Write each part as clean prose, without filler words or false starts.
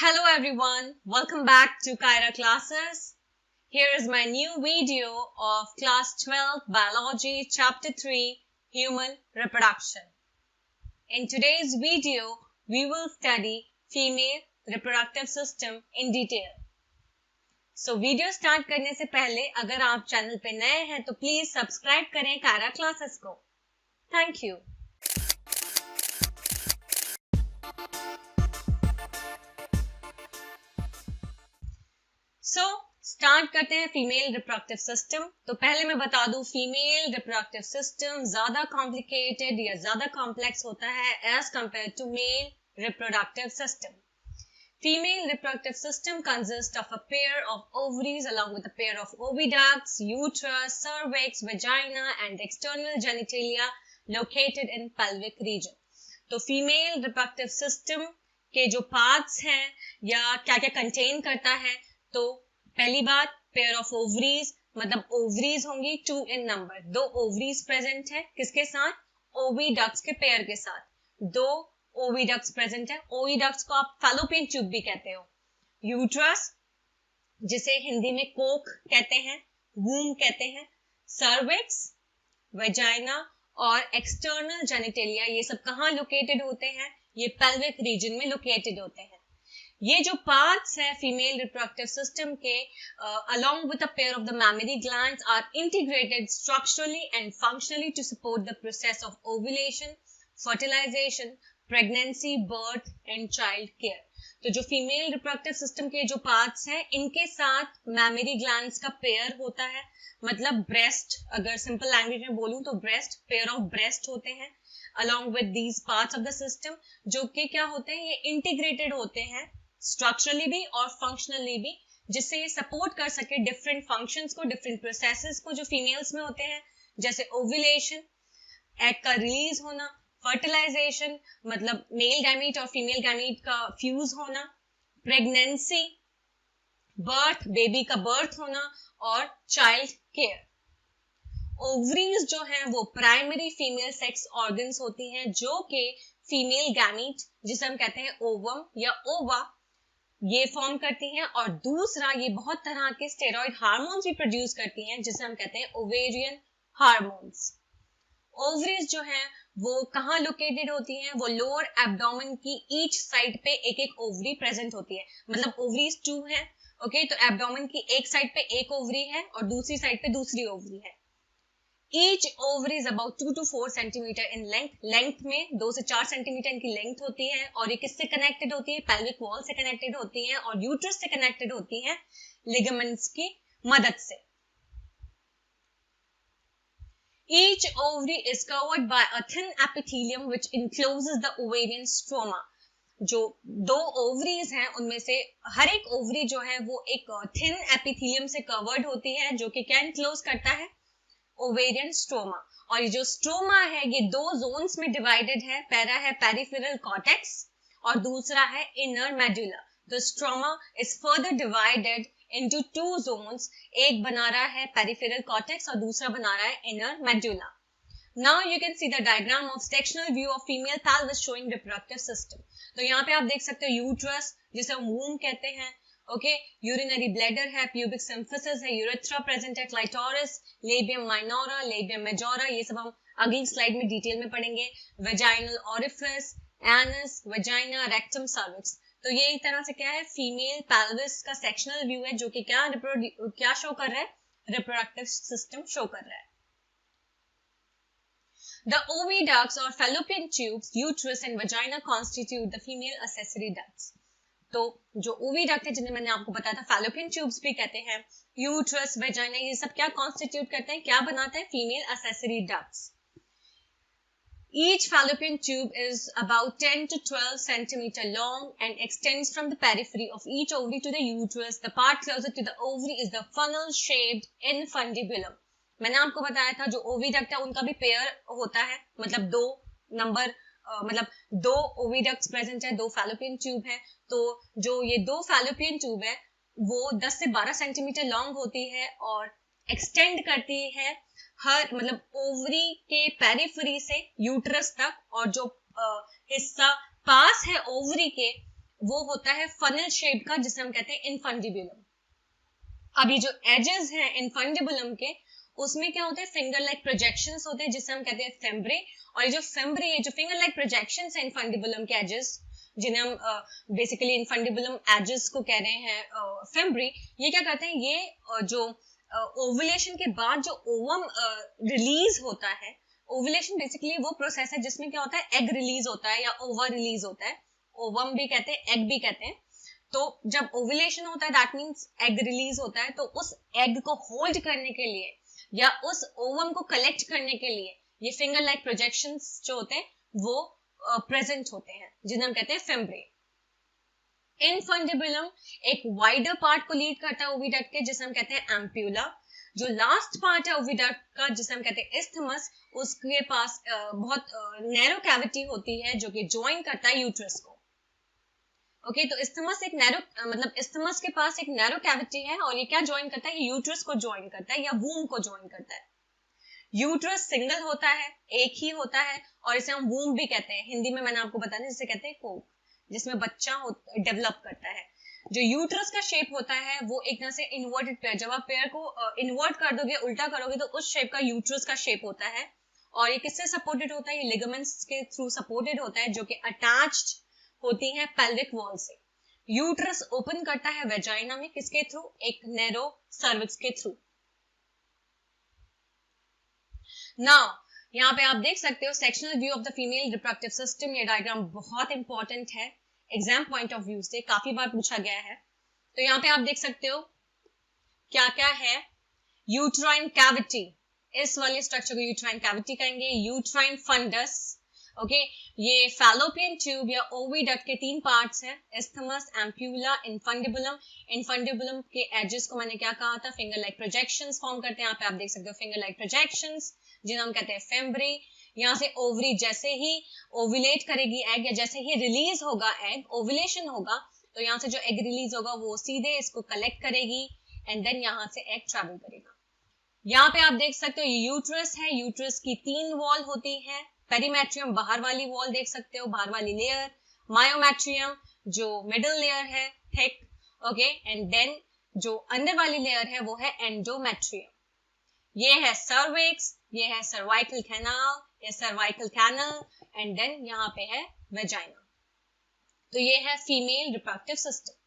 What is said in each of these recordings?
Hello everyone, welcome back to Kaira classes. Here is my new video of class 12 biology chapter 3 human reproduction. In today's video, we will study female reproductive system in detail. So video start करने से पहले अगर आप channel पे नए हैं तो please subscribe करें Kaira classes को. Thank you. स्टार्ट करते हैं फीमेल रिप्रोडक्टिव सिस्टम. तो पहले मैं बता दूं फीमेल रिप्रोडक्टिव सिस्टम ज्यादा कॉम्प्लिकेटेड या ज्यादा कॉम्प्लेक्स होता है as compare to male reproductive system. Female reproductive system consists of a pair of ovaries along with a pair of oviducts, uterus, cervix, vagina and external genitalia located in pelvic region. तो female reproductive system के जो parts हैं या क्या क्या contain करता है, तो पहली बात पेयर ऑफ ओवरीज, मतलब ओवरीज होंगी 2 in नंबर. 2 ओवरीज प्रेजेंट है किसके साथ? ओविडक्ट्स के पेयर के साथ. 2 ओविडक्ट्स प्रेजेंट है. ओविडक्ट्स को आप फैलोपियन ट्यूब भी कहते हो. यूट्रस जिसे हिंदी में कोक कहते हैं, वूम कहते हैं. सर्विक्स, वेजाइना और एक्सटर्नल जेनिटेलिया ये सब कहाँ लोकेटेड होते हैं? ये पेल्विक रीजन में लोकेटेड होते हैं. ये जो पार्ट्स है फीमेल रिप्रोडक्टिव सिस्टम के along with a pair of the mammary glands are integrated structurally and functionally to support the process of ovulation, fertilization, pregnancy, birth and child care. तो जो female reproductive system के जो parts हैं इनके साथ memory glands का pair होता है. मतलब ब्रेस्ट, अगर सिंपल लैंग्वेज में बोलूं तो ब्रेस्ट, पेयर ऑफ ब्रेस्ट होते हैं along with these parts of the system, जो कि क्या होते हैं, ये इंटीग्रेटेड होते हैं स्ट्रक्चरली भी और फंक्शनली भी, जिससे ये सपोर्ट कर सके डिफरेंट फंक्शंस को, डिफरेंट प्रोसेसेस को जो फीमेल्स में होते हैं, जैसे ओव्यूलेशन, एग का रिलीज होना, फर्टिलाइजेशन मतलब मेल गैमीट और फीमेल गैमीट का फ्यूज होना, प्रेगनेंसी, बर्थ बेबी का बर्थ होना और चाइल्ड केयर. ओवरीज जो हैं वो प्राइमरी फीमेल सेक्स ऑर्गन्स होती हैं जो कि फीमेल गैमीट जिसे हम कहते हैं ओवम या ओवा ये फॉर्म करती हैं, और दूसरा ये बहुत तरह के स्टेरॉइड हार्मोन्स भी प्रोड्यूस करती हैं जिसे हम कहते हैं ओवेरियन हार्मोन्स. ओवरीज जो हैं वो कहाँ लोकेटेड होती हैं? वो लोअर एब्डोमेन की ईच साइड पे एक एक ओवरी प्रेजेंट होती है. मतलब ओवरीज 2 हैं, ओके, तो एब्डोमेन की एक साइड पे एक ओवरी है और दूसरी साइड पे दूसरी ओवरी है. Each ovary is about 2 to 4 centimeter in length. Length में 2 से 4 सेंटीमीटर इनकी लेंथ होती है और ये किससे कनेक्टेड होती है? पेल्विक वॉल से कनेक्टेड होती हैं और यूट्रस से कनेक्टेड होती हैं लिगामेंट्स की मदद से. Each ovary is covered by a thin epithelium which encloses the ovarian stroma. जो 2 ओवरीज हैं उनमें से हर एक ओवरी जो है वो एक थिन एपिथेलियम से कवर्ड होती है जो कि क्या इनक्लोज करता है? Ovarian stroma. और ये जो स्ट्रोमा है ये 2 जोन्स में डिवाइडेड है. पहला है पेरिफेरल कॉर्टेक्स और दूसरा है inner medulla. The stroma is further divided into 2 zones. एक बना रहा है पेरिफेरल कॉर्टेक्स और दूसरा बना रहा है inner medulla. Now you can see the diagram of sectional view of female pelvis showing reproductive system. तो यहाँ पे आप देख सकते हो यूट्रस जिसे हम वूम कहते हैं, ओके, यूरिनरी ब्लैडर है, प्यूबिक सिम्फिसिस है, यूरेथ्रा प्रेजेंट है, clitoris, labium minora, labium majora, ये सब हम अगली स्लाइड में डिटेल में पढ़ेंगे. Vaginal orifice, anus, vagina, rectum, cervix. तो ये एक तरह से क्या है? फीमेल पेल्विस का सेक्शनल व्यू है जो कि क्या शो कर रहा है? रिप्रोडक्टिव सिस्टम शो कर रहा है. The oviducts or fallopian tubes, uterus and vagina constitute the female accessory ducts. तो जो ओविडक्ट है जिन्हें मैंने आपको बताया था फैलोपियन ट्यूब्स भी कहते हैं, यूट्रस, वेजाइना, ये सब क्या कॉन्स्टिट्यूट करते हैं, क्या बनाते हैं? Female accessory ducts. Each fallopian tube is about 10 to 12 centimeter long and extends from the periphery of each ovary to the uterus. The part closer to the ovary is the funnel-shaped infundibulum. मैंने आपको बताया था जो oviduct है उनका भी pair होता है, मतलब 2 नंबर मतलब 2 ओविडक्ट्स प्रेजेंट है, 2 फैलोपियन ट्यूब है. तो जो ये 2 फैलोपियन ट्यूब है वो 10 से 12 सेंटीमीटर लॉन्ग होती है और एक्सटेंड करती है हर मतलब ओवरी के पेरिफेरी से यूट्रस तक, और जो हिस्सा पास है ओवरी के वो होता है फनल शेप का, जिसे हम कहते हैं इनफंडिबुलम। अभी जो एजेस हैं इनफंडिबुलम के, उसमें क्या होते हैं, फिंगर लाइक प्रोजेक्शंस होते हैं, जिसे हम कहते हैं फेम्ब्रे। और ये जो फेम्ब्रे, ये जो फिंगर लाइक प्रोजेक्शंस हैं इनफंडिबुलम के एजेस, जिन्हें हम बेसिकली इनफंडिबुलम एजेस को कह रहे हैं फेम्ब्रे, ये क्या करते हैं, ये जो ओवुलेशन के बाद जो ओवम रिलीज होता है, ओवुलेशन बेसिकली वो प्रोसेस है जिसमें क्या होता है, एग रिलीज होता है या ओवर रिलीज होता है, ओवम भी कहते हैं, एग भी कहते हैं। तो जब ओवुलेशन होता है दैट मींस एग रिलीज होता है, तो उस एग को होल्ड करने के लिए या उस ओवम को कलेक्ट करने के लिए ये फिंगर लाइक प्रोजेक्शंस जो होते हैं वो प्रेजेंट होते हैं, जिन्हें हम कहते हैं फेम्ब्रे। इनफंडिबुलम एक वाइडर पार्ट को लीड करता है ओविडक्ट के, जिसे हम कहते हैं एम्प्यूला। जो लास्ट पार्ट है ओविडक्ट का, जिसे हम कहते हैं इस्थमस, उसके पास बहुत नैरो कैविटी होती है जो कि ज्वाइन करता है यूट्रस को। ओके, तो इस्थमस एक नैरो, मतलब इस्थमस के पास एक नैरो कैविटी है और ये क्या ज्वाइन करता है, ये यूट्रस को ज्वाइन करता है या वूम को ज्वाइन करता है। यूट्रस सिंगल होता है, एक ही होता है, और इसे हम वूम भी कहते हैं, हिंदी में मैंने आपको बताया जिसे कहते हैं कोक, जिसमें बच्चा डेवलप करता है। जो यूट्रस का शेप होता है वो एक तरह से इन्वर्टेड पेयर, जब आप पेयर को इन्वर्ट कर दोगे, उल्टा करोगे, तो उस शेप का यूट्रस का शेप होता है। और ये किससे सपोर्टेड होता है, ये लिगामेंट्स के थ्रू सपोर्टेड होता है, जो कि अटैच्ड होती है पेल्विक वॉल से। यूट्रस ओपन करता है वेजाइना में, किसके थ्रू, एक नैरो सर्विक्स के थ्रू। नाउ यहाँ पे आप देख सकते हो sectional view of the female reproductive system. ये डायग्राम बहुत इंपॉर्टेंट है, एग्जाम पॉइंट ऑफ व्यू से काफी बार पूछा गया है। तो यहाँ पे आप देख सकते हो क्या क्या है, यूट्राइन कैविटी, इस वाले स्ट्रक्चर को यूट्राइन कैविटी कहेंगे। यूट्राइन फंडस, ओके, ये फैलोपियन ट्यूब या ओविडक्ट के 3 पार्ट्स हैं, इस्थमस, एम्प्यूला, इनफंडिबुलम। इनफंडिबुलम के एजेस को मैंने क्या कहा था, फिंगर लाइक प्रोजेक्शंस फॉर्म करते हैं। यहाँ पे आप देख सकते हो फिंगर लाइक प्रोजेक्शंस, जिन्हें हम कहते हैं फेम्ब्रे। यहाँ से ओवरी जैसे ही ओवुलेट करेगी एग, या जैसे ही रिलीज होगा एग, ओवुलेशन होगा, तो यहाँ से जो एग रिलीज होगा वो सीधे इसको कलेक्ट करेगी एंड देन यहाँ से एग ट्रैवल करेगा। यहाँ पे आप देख सकते हो ये यूट्रस है, यूट्रस की 3 वॉल होती है। पेरीमेट्रियम बाहर वाली वॉल देख सकते हो, बाहर वाली लेयर, मायोमेट्रियम जो मिडिल लेयर है थिक, ओके, एंड देन जो अंदर वाली लेयर है वो है एंडोमेट्रियम। ये है सर्विक्स, ये है सर्वाइकल कैनाल, ये सर्वाइकल कैनल, एंड देन यहाँ पे है वेजाइना। तो ये है female reproductive system.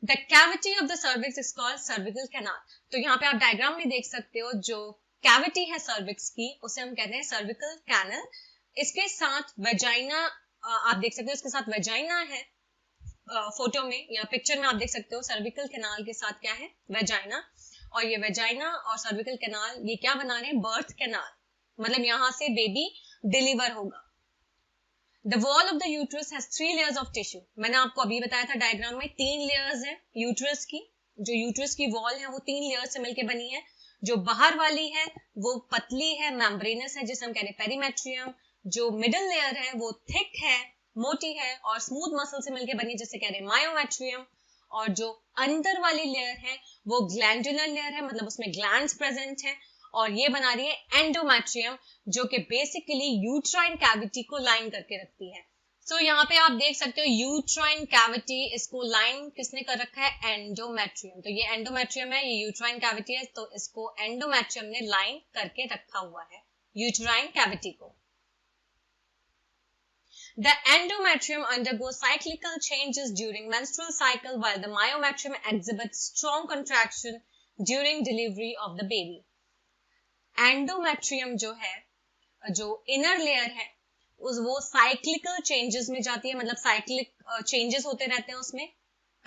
The cavity of the cervix is called cervical canal. तो यहाँ पे आप डायग्राम में देख सकते हो जो कैविटी है सर्विक्स की, उसे हम कहते हैं सर्विकल कैनल। इसके साथ वेजाइना आप देख सकते हो, इसके साथ वेजाइना है, फोटो में या पिक्चर में आप देख सकते हो सर्विकल कैनाल के साथ क्या है, वेजाइना। और ये वेजाइना और सर्विकल कैनाल ये क्या बना रहे हैं, बर्थ कैनाल, मतलब यहाँ से बेबी डिलीवर होगा। The wall of the uterus has 3 layers of tissue. मैंने आपको अभी बताया था डायग्राम में 3 लेयर्स है यूट्रस की। जो यूट्रस की वॉल है वो 3 लेयर्स से मिलकर बनी है। जो बाहर वाली है वो पतली है, मेम्ब्रेनस है, जिसे हम कह रहे हैं पेरीमेट्रियम। जो मिडिल लेयर है वो थिक है, मोटी है और स्मूथ मसल से मिलकर बनी है, जिसे कह रहे हैं मायोमेट्रियम। और जो अंदर वाली लेयर है वो ग्लैंडुलर लेयर है, मतलब उसमें ग्लैंड्स प्रेजेंट है, और ये बना रही है एंडोमेट्रियम, जो कि बेसिकली यूट्राइन कैविटी को लाइन करके रखती है। सो यहाँ पे आप देख सकते हो यूट्राइन कैविटी, इसको लाइन किसने कर रखा है, एंडोमेट्रियम। तो ये एंडोमेट्रियम है, ये यूट्राइन कैविटी है, तो इसको एंडोमेट्रियम ने लाइन करके रखा हुआ है यूट्राइन कैविटी को। The endometrium undergoes cyclical changes during menstrual cycle, while the myometrium exhibits strong contraction during delivery of the baby. Endometrium जो है, जो इनर लेयर है, वो साइक्लिकल चेंजेस में जाती है, मतलब साइक्लिक चेंजेस होते रहते हैं उसमें।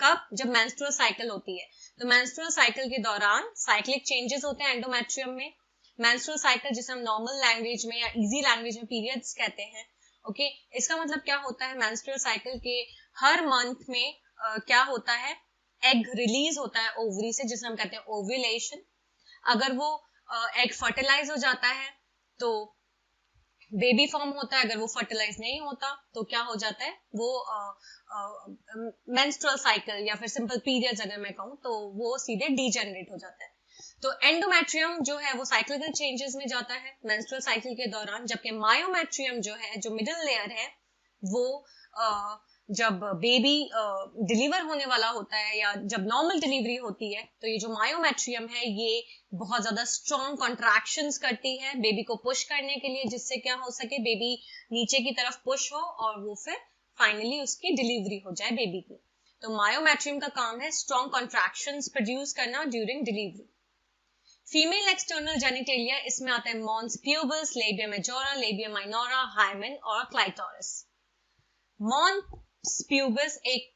कब, जब मेंस्ट्रुअल साइकिल होती है, तो मेंस्ट्रुअल साइकिल के दौरान साइक्लिक चेंजेस होते हैं एंडोमेट्रियम में। मेंस्ट्रुअल साइकिल जिसे हम नॉर्मल लैंग्वेज में या इजी लैंग्वेज में पीरियड्स कहते हैं, ओके। इसका मतलब क्या होता है, मेंस्ट्रुअल साइकिल के हर मंथ में क्या होता है, एग रिलीज होता है ओवरी से, जिसे हम कहते हैं ओव्यूलेशन। अगर वो एग फर्टिलाइज हो जाता है तो बेबी फॉर्म होता है, अगर वो फर्टिलाइज नहीं होता तो क्या हो जाता है, वो मेंस्ट्रुअल साइकिल या फिर सिंपल पीरियड्स अगर मैं कहूँ तो वो सीधे डीजेनरेट हो जाता है। तो एंडोमेट्रियम जो है वो साइक्लिकल चेंजेस में जाता है मेंस्ट्रुअल साइकिल के दौरान, जबकि मायोमेट्रियम जो है, जो मिडिल लेयर है, वो जब बेबी डिलीवर होने वाला होता है या जब नॉर्मल डिलीवरी होती है तो ये जो मायोमेट्रियम है ये बहुत ज्यादा स्ट्रॉन्ग कॉन्ट्रैक्शंस करती है बेबी को पुश करने के लिए, जिससे क्या हो सके बेबी नीचे की तरफ पुश हो और वो फिर फाइनली उसकी डिलीवरी हो जाए बेबी की। तो मायोमेट्रियम का काम है स्ट्रॉन्ग कॉन्ट्रैक्शंस प्रोड्यूस करना during delivery. Female external genitalia, इसमें आता है mons pubis, labia majora, labia minora, hymen और क्लाइटोरिस। मॉन्स प्यूबस एक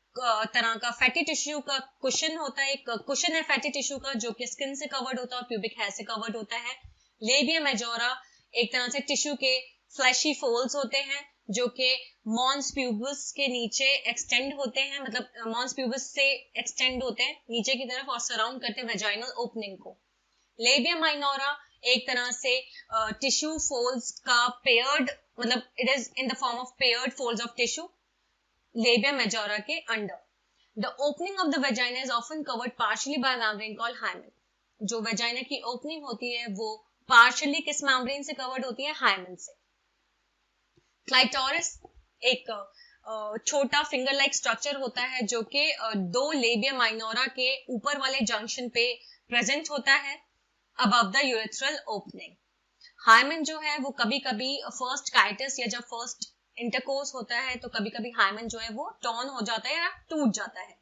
तरह का फैटी टिश्यू का कुशन होता है, एक कुशन है फैटी टिश्यू का जो कि स्किन से कवर्ड होता है और प्यूबिक हेयर से कवर्ड होता है। लेबिया मेजोरा एक तरह से टिश्यू के फ्लैशी फोल्ड्स होते हैं जो कि मॉन्स प्यूबस के नीचे एक्सटेंड होते हैं, मतलब मॉन्स प्यूबस से एक्सटेंड होते हैं नीचे की तरफ और सराउंड करते हैं वेजाइनल ओपनिंग को। लेबिया माइनोरा एक तरह से टिश्यू फोल्ड्स का पेयर्ड, मतलब it is in the form of paired folds of tissue labia majora के under. The opening of the vagina is often covered partially by membrane called hymen. जो vagina की opening होती है वो partially किस membrane से covered होती है? हाइमेन से। क्लाइटोरिस एक छोटा फिंगर लाइक स्ट्रक्चर होता है जो कि दो लेबिया माइनोरा के ऊपर वाले जंक्शन पे प्रेजेंट होता है above the urethral opening। Hymen जो है वो कभी कभी फर्स्ट काइटिस या जब फर्स्ट इंटरकोर्स होता है तो कभी कभी हाइमेन जो है वो टॉर्न हो जाता है या टूट जाता है।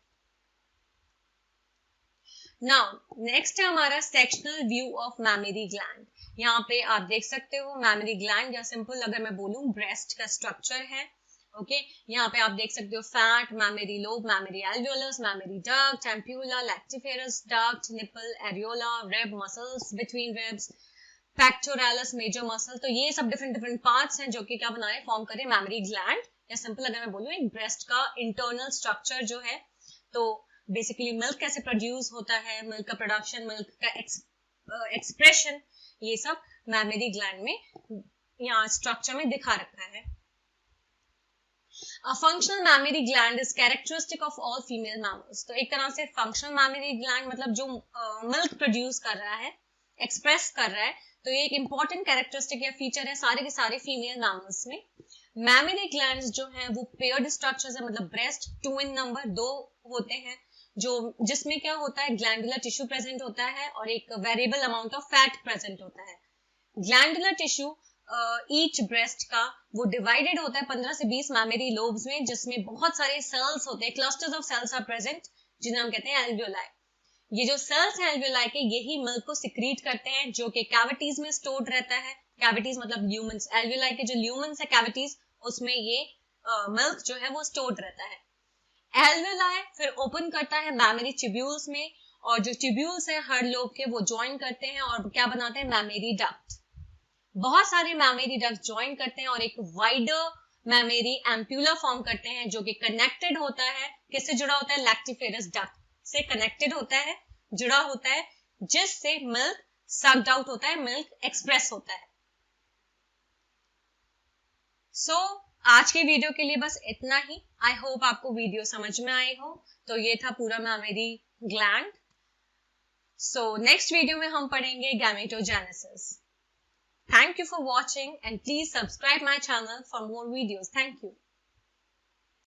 नाउ नेक्स्ट है हमारा sectional view of mammary gland. यहाँ पे आप देख सकते हो मैमरी ग्लैंड या सिंपल अगर मैं बोलूं ब्रेस्ट का स्ट्रक्चर है। ओके, यहाँ पे आप देख सकते हो fat, mammary lobe, mammary alveolus, mammary duct, ampulla, lactiferous duct, nipple, areola, rib, muscles between ribs, pectoralis, major muscle. तो ये सब डिफरेंट पार्ट्स हैं जो कि क्या बना रहे, फॉर्म करे मैमरी ग्लैंड या सिंपल अगर मैं बोलूं एक ब्रेस्ट का इंटरनल स्ट्रक्चर जो है। तो बेसिकली मिल्क कैसे प्रोड्यूस होता है, मिल्क का प्रोडक्शन, मिल्क का एक्सप्रेशन, ये सब मैमरी ग्लैंड में यहाँ स्ट्रक्चर में दिखा रखा है। A functional mammary gland is characteristic of all female mammals। तो एक तरह से functional mammary gland मतलब जो मिल्क प्रोड्यूस कर रहा है, एक्सप्रेस कर रहा है, तो ये एक इंपॉर्टेंट कैरेक्टरिस्टिक या फीचर है सारे के सारे फीमेल मैमल्स में। मैमरी ग्लैंड्स जो हैं वो पेयर्ड स्ट्रक्चर्स है, मतलब ब्रेस्ट 2 इन नंबर, 2 होते हैं जो जिसमें क्या होता है ग्लैंडुलर टिश्यू प्रेजेंट होता है और एक variable amount of fat present होता है। ग्लैंडुलर टिश्यू ईच ब्रेस्ट का वो डिवाइडेड होता है 15 से 20 मैमरी लोब्स में, जिसमें बहुत सारे सेल्स होते हैं, clusters of cells are present, जिन्हें हम कहते हैं एल्वियोलाई। ये जो सेल्स हैं एल्वियोलाई के, यही मिल्क को सिक्रीट करते हैं जो कि कैविटीज में स्टोर्ड रहता है। कैविटीज मतलब ल्यूमेंस, एल्वियोलाई के जो ल्यूमेंस है कैविटीज, उसमें ये मिल्क जो है वो स्टोर्ड रहता है। एल्वियोलाई फिर ओपन करता है मैमरी ट्यूब्यूल्स में, और जो ट्यूब्यूल्स है हर लोब के वो ज्वाइन करते हैं और क्या बनाते हैं, मैमरी डक्ट। बहुत सारे मैमरी डक्ट ज्वाइन करते हैं और एक वाइडर मैमरी एम्प्यूला फॉर्म करते हैं जो कि कनेक्टेड होता है, किससे जुड़ा होता है, लैक्टिफेरस डक्ट से कनेक्टेड होता है, जुड़ा होता है, जिससे मिल्क सक्ड आउट होता है, मिल्क एक्सप्रेस होता है। सो आज के वीडियो के लिए बस इतना ही। आई होप आपको वीडियो समझ में आई हो। तो ये था पूरा mammary gland. So next video में हम पढ़ेंगे gametogenesis. Thank you for watching and please subscribe my channel for more videos. Thank you.